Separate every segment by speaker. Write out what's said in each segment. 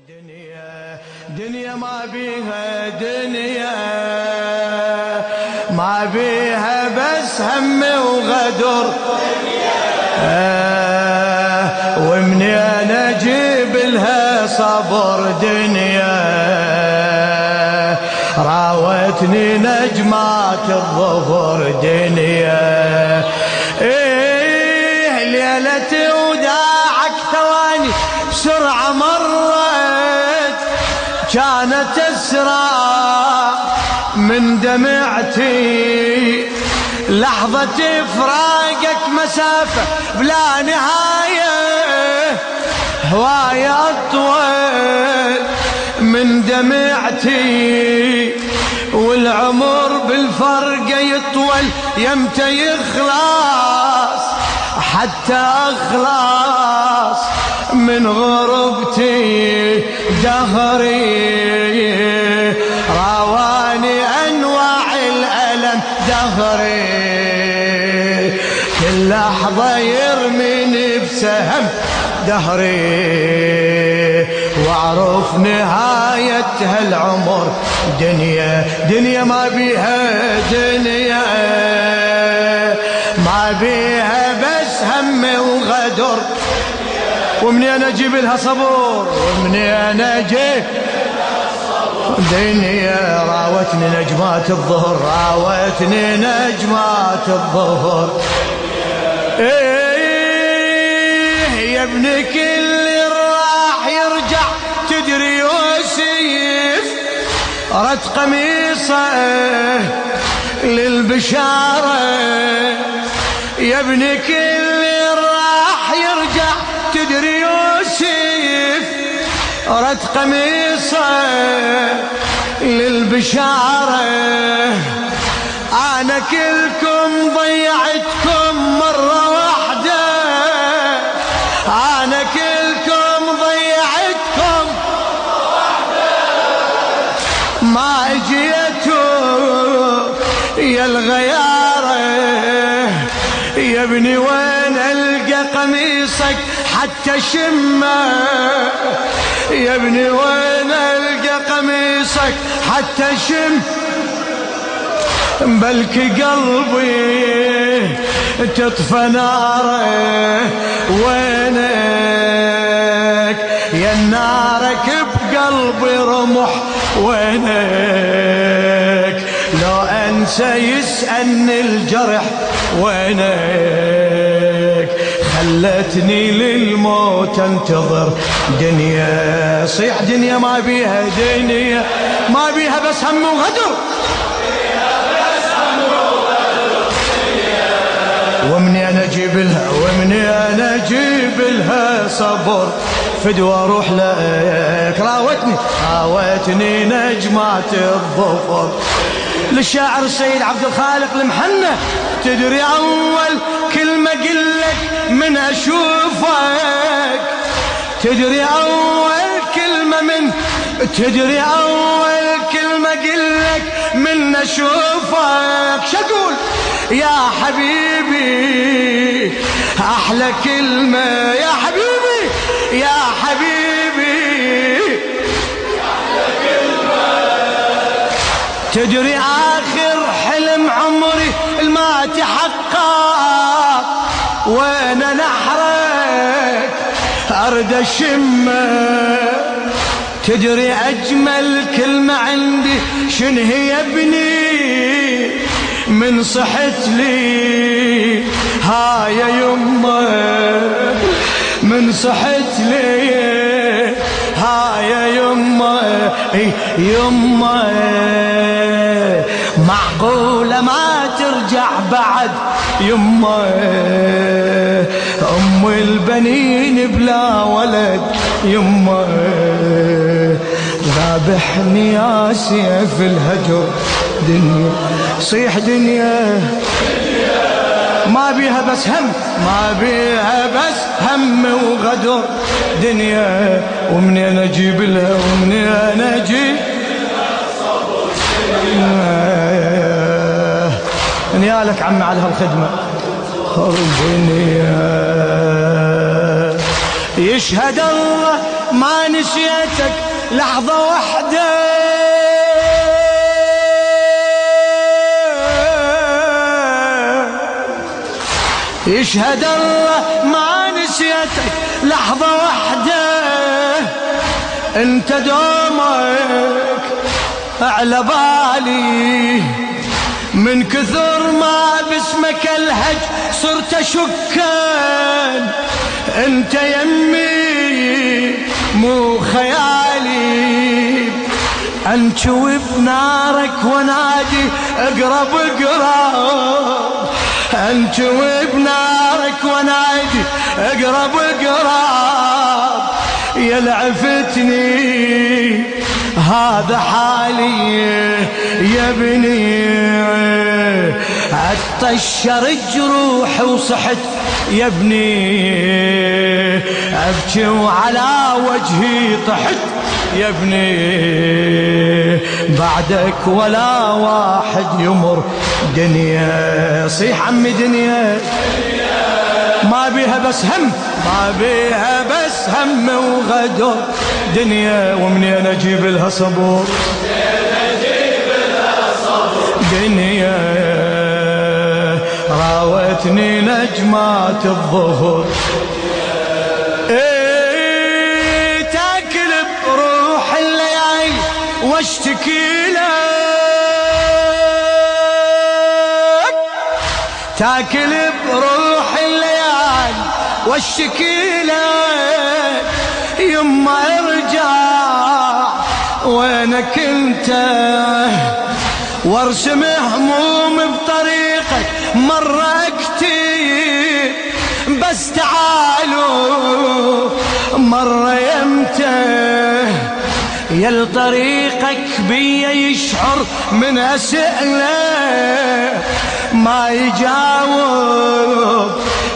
Speaker 1: دنيا ما بيها دنيا ما بيها بس هم وغدر ومني انا اجيب لها صبر دنيا راوتني نجمات الظهر دنيا ليلتي وداعك ثواني بسرعة مرت كانت أسرع من دمعتي لحظة فراقك مسافة بلا نهاية هواية أطول من دمعتي والعمر بالفرقة يطول يمتى يخلص حتى أخلص من غربتي دهري رواني أنواع الألم دهري كل لحظة يرميني بسهم دهري واعرف نهاية هالعمر دنيا ما بيها دنيا ما بيها بس هم وغدر ومني انا اجيب لها صبور ومني انا اجيب دنيا راوتني نجمات الظهر راوتني نجمات الظهر يا ابن كل راح يرجع تدري يوسف رد قميصه للبشارة يا ابن كل راح يرجع تدري يوسف رد قميصه للبشارة أنا كلكم ضيعتكم مرة واحدة أنا كلكم ضيعتكم ما اجيتوا يا الغيارة يا ابني وين القى قميصك حتى شمه يا ابني وين القى قميصك حتى شم بلكي قلبي تطفى ناره وينك يا نارك بقلبي رمح وينك لو انسى يسألني الجرح وينك خلتني للموت انتظر دنيا صيح دنيا ما بيها دنيا ما بيها بس هم وغدر ومني انا اجيب لها ومني انا اجيب لها صبر فدوى اروح لك راوتني نجمات الظفر للشاعر السيد عبد الخالق المحنة تدري اول كلمة قلك من اشوفك تدري اول كلمة قلك من اشوفك شقول يا حبيبي احلى كلمة يا حبيبي يا حبيبي احلى كلمة تدري اخر حلم عمري ما تحقق وانا نحرك ارد اشمه تدري اجمل كلمة عندي شن هي يا ابني من صحت لي ها يا يمه من صحت لي ها يا يمه يمه معقولة ما ترجع بعد يمه ام البنين بلا ولد يمه ذابحني يا سيف الهجر دنيا صيح دنيا ما بيها بس هم ما بيها بس هم وغدر دنيا ومني انا اجيب لها ومني انا اجيب نيالك عمي على هالخدمة دنيا يشهد الله ما نسيتك لحظة واحدة. يشهد الله ما نسيتك لحظة واحدة. انت دومك على بالي من كثر ما باسمك الهج صرت اشكان. انت يمي مو خيالي انشوي بنارك ونادي اقرب اقرب. انشوي بنارك ونادي اقرب اقرب. يا لعفتني هذا حالي يا ابني. اتطشر جروحي وصحت يا ابني. ابكي وعلى وجهي طحت يا ابني. بعدك ولا واحد يمر دنيا. صيح عمي دنيا ما بيها بس هم، ما بيها بس هم وغدر دنيا. ومنين اجيب لها صبور دنيا. راوتني نجمات الظهر تاكل بروح الليالي واشتكي لك. تاكل بروح الليالي واشتكي لك. يما ارجع وينك انت وارسم هموم بطريقك مرة اكتب. بس تعالوا مرة يمتى يل طريقك بيا يشعر من اسئله. ما يجاوب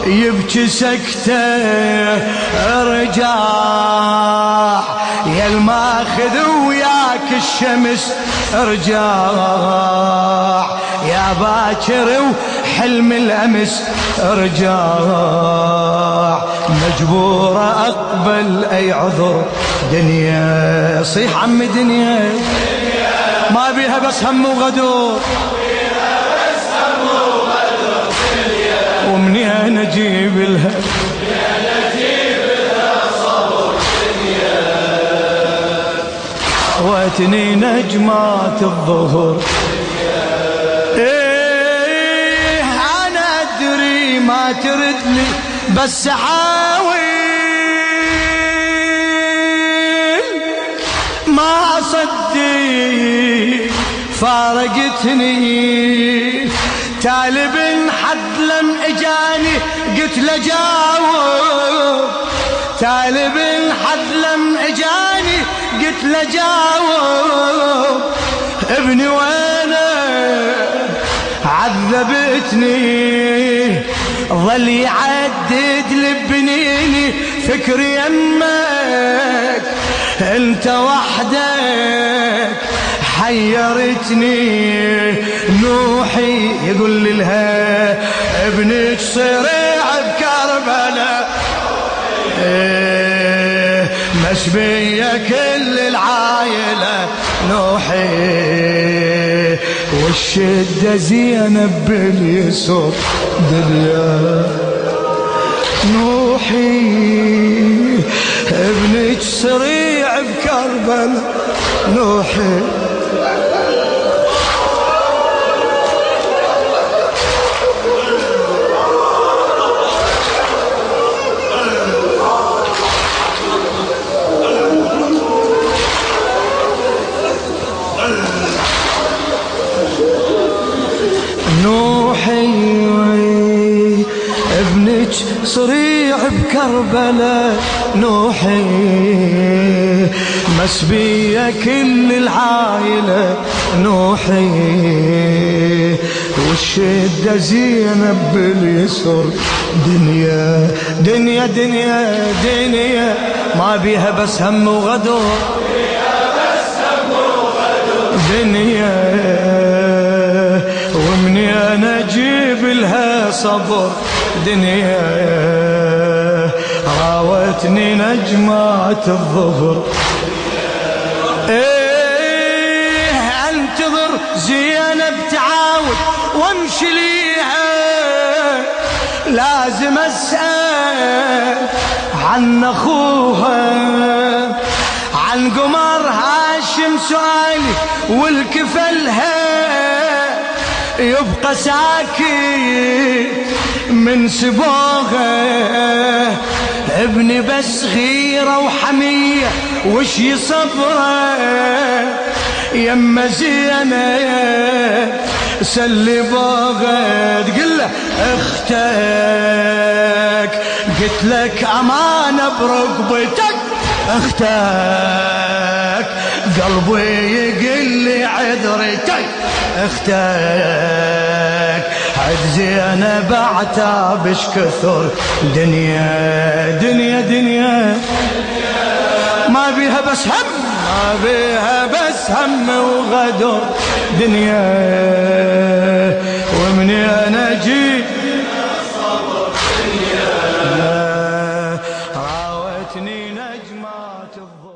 Speaker 1: يبكي سكته. ارجع يا الماخذ وياك الشمس. ارجع يا باكر وحلم الامس. ارجع مجبور اقبل اي عذر دنيا. صيح عمي دنيا ما بيها بس هم وغدور. ومنين اجيب لها واتني نجمات الظهر. ايه انا ادري ما ترد لي بس احاول. ما اصدق فارقتني تالي بن حد لم اجاني قلت له جاوب. تالي بن حد لم اجاني قلت له جاوب. ابني وانا عذبتني ظل يعدد لبنيني فكر يمك. انت وحدك حيرتني. نوحي يقول لها ابنك صريع بكربلاء. مشبيه كل العائلة نوحي. والشدة زينب باليسر دنيا. نوحي ابنك صريع بكربلاء نوحي. نوحي ابنك صريع بكربلاء نوحي. مسبية كل العائلة نوحي. والشدة زينب باليسر دنيا. دنيا دنيا دنيا ما بيها بس هم وغدر دنيا. ومني انا اجيب لها صبر دنيا. راوتني نجمات الظهر. انتظر زينب تعاود وامشي ليها، لازم اسأل عن اخوها، عن قمر هاشم سؤالي والكفلها يبقى ساكت من سبوها. ابني بس غيرة وحمية وش يصبره، يما زينب سلبوها. تقول له اختك قلت لك امانة برقبتك، اختك قلبي يقل لي عذرتك، اختك عد زينب اعتابش كثر. دنيا دنيا دنيا ما بيها بس هم، ما بيها بس هم وغدر. دنيا ومني انا جيت راوتني نجمات الظهر.